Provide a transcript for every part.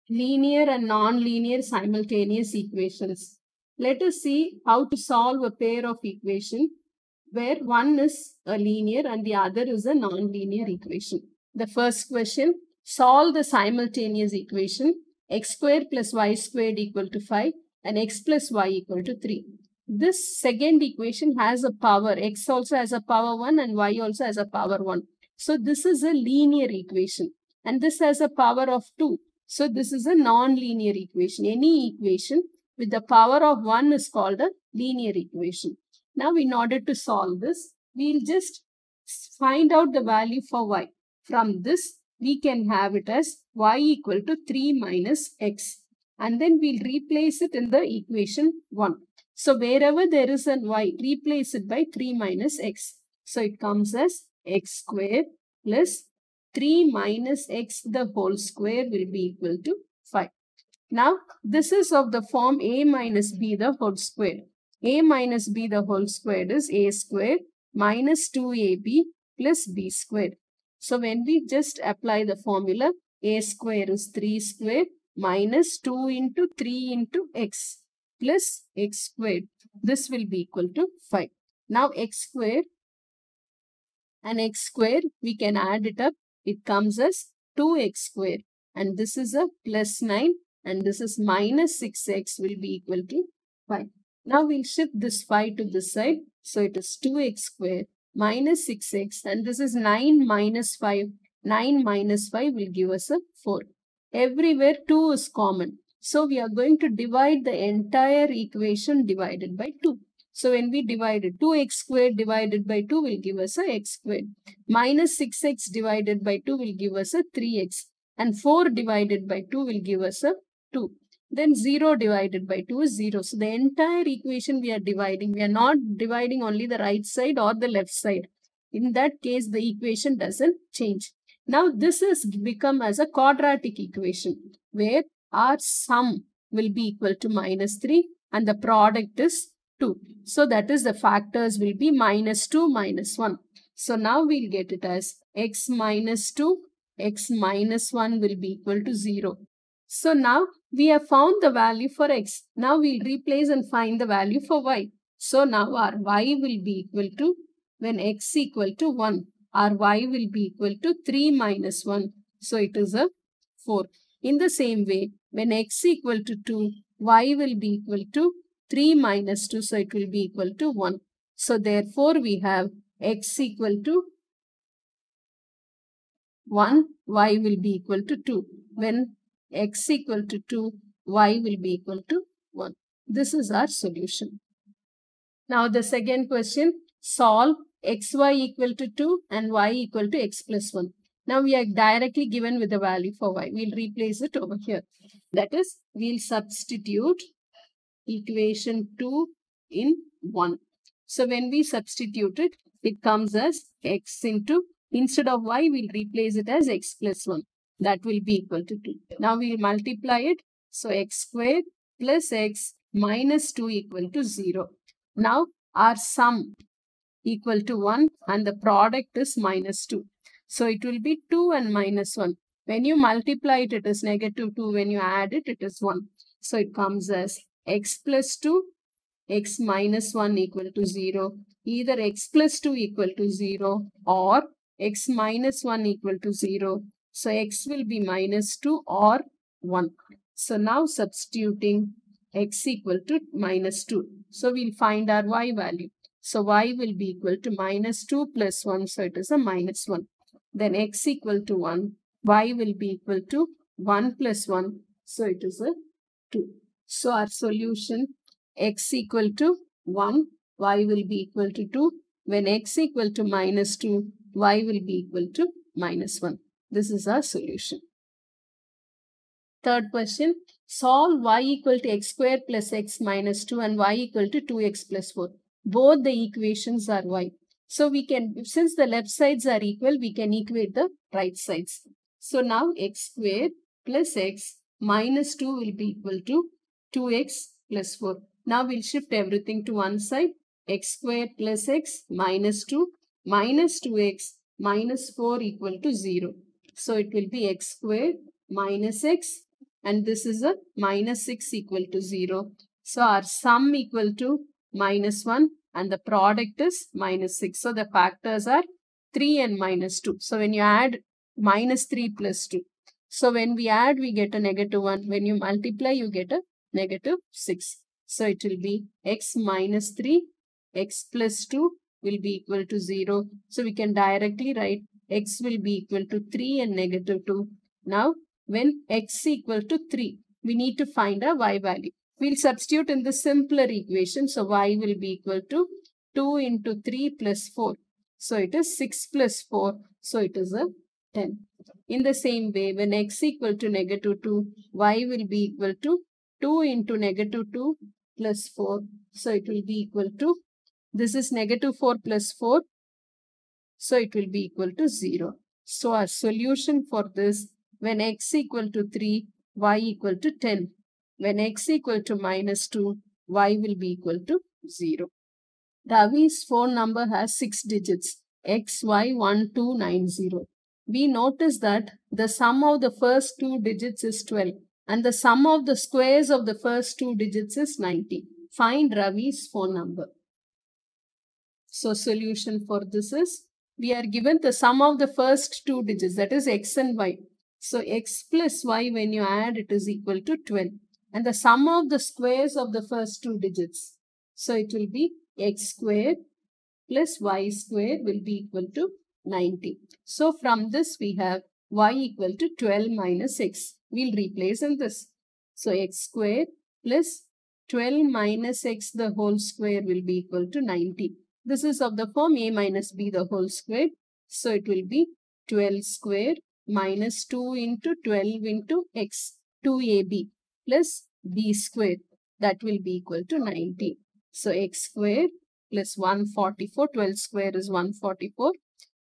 linear and non-linear simultaneous equations. Let us see how to solve a pair of equations where one is a linear and the other is a non-linear equation. The first question, solve the simultaneous equation x squared plus y squared equal to 5 and x plus y equal to 3. This second equation has a power, x also has a power 1 and y also has a power 1. So this is a linear equation and this has a power of 2. So this is a non-linear equation. Any equation with the power of 1 is called a linear equation. Now in order to solve this, we'll just find out the value for y. From this, we can have it as y equal to 3 minus x. And then we'll replace it in the equation 1. So wherever there is an y, replace it by 3 minus x. So it comes as x squared plus 3 minus x the whole square will be equal to 5. Now, this is of the form a minus b the whole square. A minus b the whole squared is a squared minus 2ab plus b squared. So, when we just apply the formula, a square is 3 squared minus 2 into 3 into x plus x squared. This will be equal to 5. Now, x squared and x squared, we can add it up. It comes as 2x squared. And this is a plus 9 and this is minus 6x will be equal to 5. Now we'll shift this 5 to this side. So it is 2x squared minus 6x and this is 9 minus 5. 9 minus 5 will give us a 4. Everywhere 2 is common. So we are going to divide the entire equation divided by 2. So when we divide it, 2x squared divided by 2 will give us a x squared. Minus 6x divided by 2 will give us a 3x. And 4 divided by 2 will give us a 2. Then 0 divided by 2 is 0. So the entire equation we are dividing. We are not dividing only the right side or the left side. In that case, the equation doesn't change. Now this has become as a quadratic equation where our sum will be equal to minus 3 and the product is 2. So that is the factors will be minus 2 minus 1. So now we'll get it as x minus 2, x minus 1 will be equal to 0. So now we have found the value for x. Now we'll replace and find the value for y. So now our y will be equal to, when x equal to 1, our y will be equal to 3 minus 1. So it is a 4. In the same way, when x equal to 2, y will be equal to 3 minus 2. So it will be equal to 1. So therefore we have x equal to 1, y will be equal to 2. When x equal to 2, y will be equal to 1. This is our solution. Now the second question, solve xy equal to 2 and y equal to x plus 1. Now we are directly given with the value for y. We'll replace it over here. That is, we'll substitute equation 2 in 1. So when we substitute it, it comes as x into, instead of y, we'll replace it as x plus 1. That will be equal to 2. Now we'll multiply it. So x squared plus x minus 2 equal to 0. Now our sum equal to 1 and the product is minus 2. So it will be 2 and minus 1. When you multiply it, it is negative 2. When you add it, it is 1. So it comes as x plus 2, x minus 1 equal to 0. Either x plus 2 equal to 0 or x minus 1 equal to 0. So x will be minus 2 or 1. So now substituting x equal to minus 2. So we'll find our y value. So y will be equal to minus 2 plus 1. So it is a minus 1. Then x equal to 1. Y will be equal to 1 plus 1. So it is a 2. So our solution, x equal to 1, y will be equal to 2. When x equal to minus 2, y will be equal to minus 1. This is our solution. Third question, solve y equal to x squared plus x minus 2 and y equal to 2x plus 4. Both the equations are y. So we can, since the left sides are equal, we can equate the right sides. So now x squared plus x minus 2 will be equal to 2x plus 4. Now we'll shift everything to one side. X squared plus x minus 2 minus 2x minus 4 equal to 0. So it will be x squared minus x and this is a minus 6 equal to 0. So our sum equal to minus 1 and the product is minus 6. So the factors are 3 and minus 2. So when you add minus 3 plus 2. So when we add, we get a negative 1. When you multiply, you get a negative 6. So it will be x minus 3, x plus 2 will be equal to 0. So we can directly write x will be equal to 3 and negative 2. Now, when x equal to 3, we need to find a y value. We'll substitute in the simpler equation. So y will be equal to 2 into 3 plus 4. So it is 6 plus 4. So it is a 10. In the same way, when x equal to negative 2, y will be equal to 2 into negative 2 plus 4. So it will be equal to, this is negative 4 plus 4. So it will be equal to 0. So our solution for this, when x equal to 3, y equal to 10. When x equal to minus 2, y will be equal to 0. Ravi's phone number has 6 digits, XY1290. We notice that the sum of the first 2 digits is 12 and the sum of the squares of the first 2 digits is 90. Find Ravi's phone number. So solution for this is, we are given the sum of the first 2 digits, that is x and y. So x plus y, when you add, it is equal to 12. And the sum of the squares of the first 2 digits. So it will be x squared plus y squared will be equal to 90. So from this we have y equal to 12 minus x. We'll replace in this. So x squared plus 12 minus x the whole square will be equal to 90. This is of the form a minus b the whole square. So it will be 12 square minus 2 into 12 into x, 2ab plus b square. That will be equal to 90. So x square plus 144, 12 square is 144,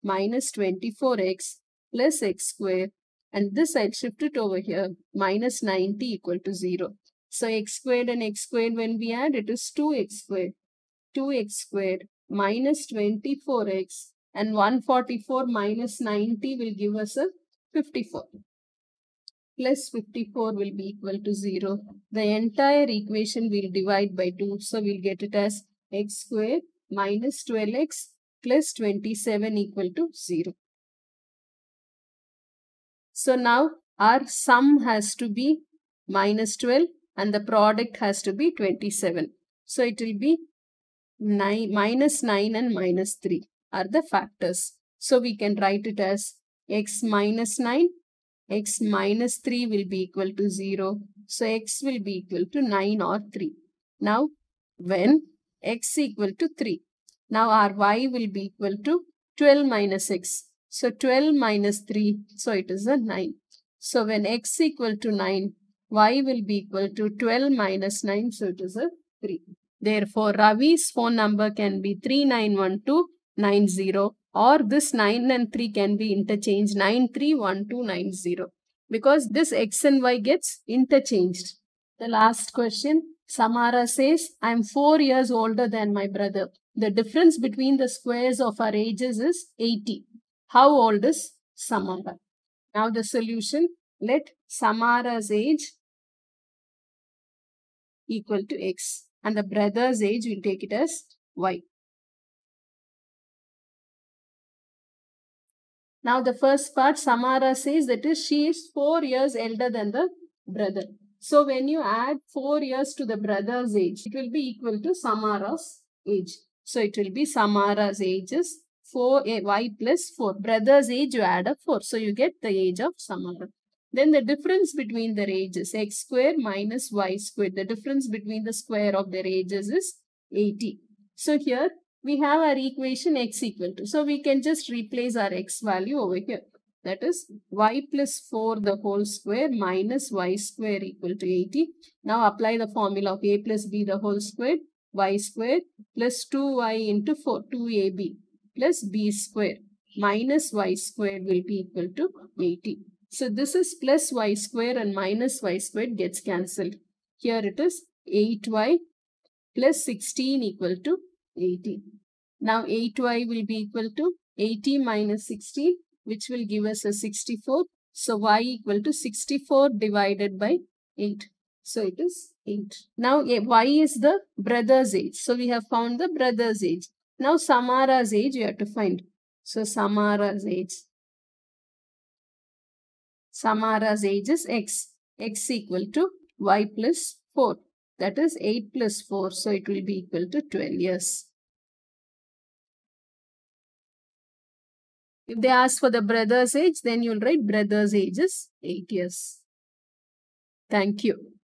minus 24x plus x square. And this I'll shift it over here, minus 90 equal to 0. So x squared and x squared, when we add, it is 2x squared. 2x squared minus 24x and 144 minus 90 will give us a 54. Plus 54 will be equal to 0. The entire equation we'll divide by 2. So we'll get it as x squared minus 12x plus 27 equal to 0. So now our sum has to be minus 12 and the product has to be 27. So it will be minus 9 and minus 3 are the factors. So we can write it as x minus 9, x minus 3 will be equal to 0. So x will be equal to 9 or 3. Now when x equal to 3, now our y will be equal to 12 minus x. So 12 minus 3, so it is a 9. So when x equal to 9, y will be equal to 12 minus 9, so it is a 3. Therefore, Ravi's phone number can be 391290, or this 9 and 3 can be interchanged, 931290, because this x and y gets interchanged. The last question, Samara says, I am 4 years older than my brother. The difference between the squares of our ages is 80. How old is Samara? Now the solution, let Samara's age equal to x. And the brother's age, we'll take it as y. Now the first part, Samara says that is she is 4 years elder than the brother. So when you add 4 years to the brother's age, it will be equal to Samara's age. So it will be Samara's age is 4y plus 4. Brother's age, you add up 4. So you get the age of Samara. Then the difference between their ages, x square minus y square. The difference between the square of their ages is 80. So here we have our equation x equal to. So we can just replace our x value over here. That is y plus 4 the whole square minus y square equal to 80. Now apply the formula of a plus b the whole square, y square plus 2y into 4, 2ab plus b square minus y square will be equal to 80. So this is plus y square and minus y square gets cancelled. Here it is 8y plus 16 equal to 80. Now 8y will be equal to 80 minus 16, which will give us a 64. So y equal to 64 divided by 8. So it is 8. Now Y is the brother's age. So we have found the brother's age. Now Samara's age you have to find. So Samara's age. Samara's age is X. X equal to Y plus 4. That is 8 plus 4. So it will be equal to 12 years. If they ask for the brother's age, then you'll write brother's age is 8 years. Thank you.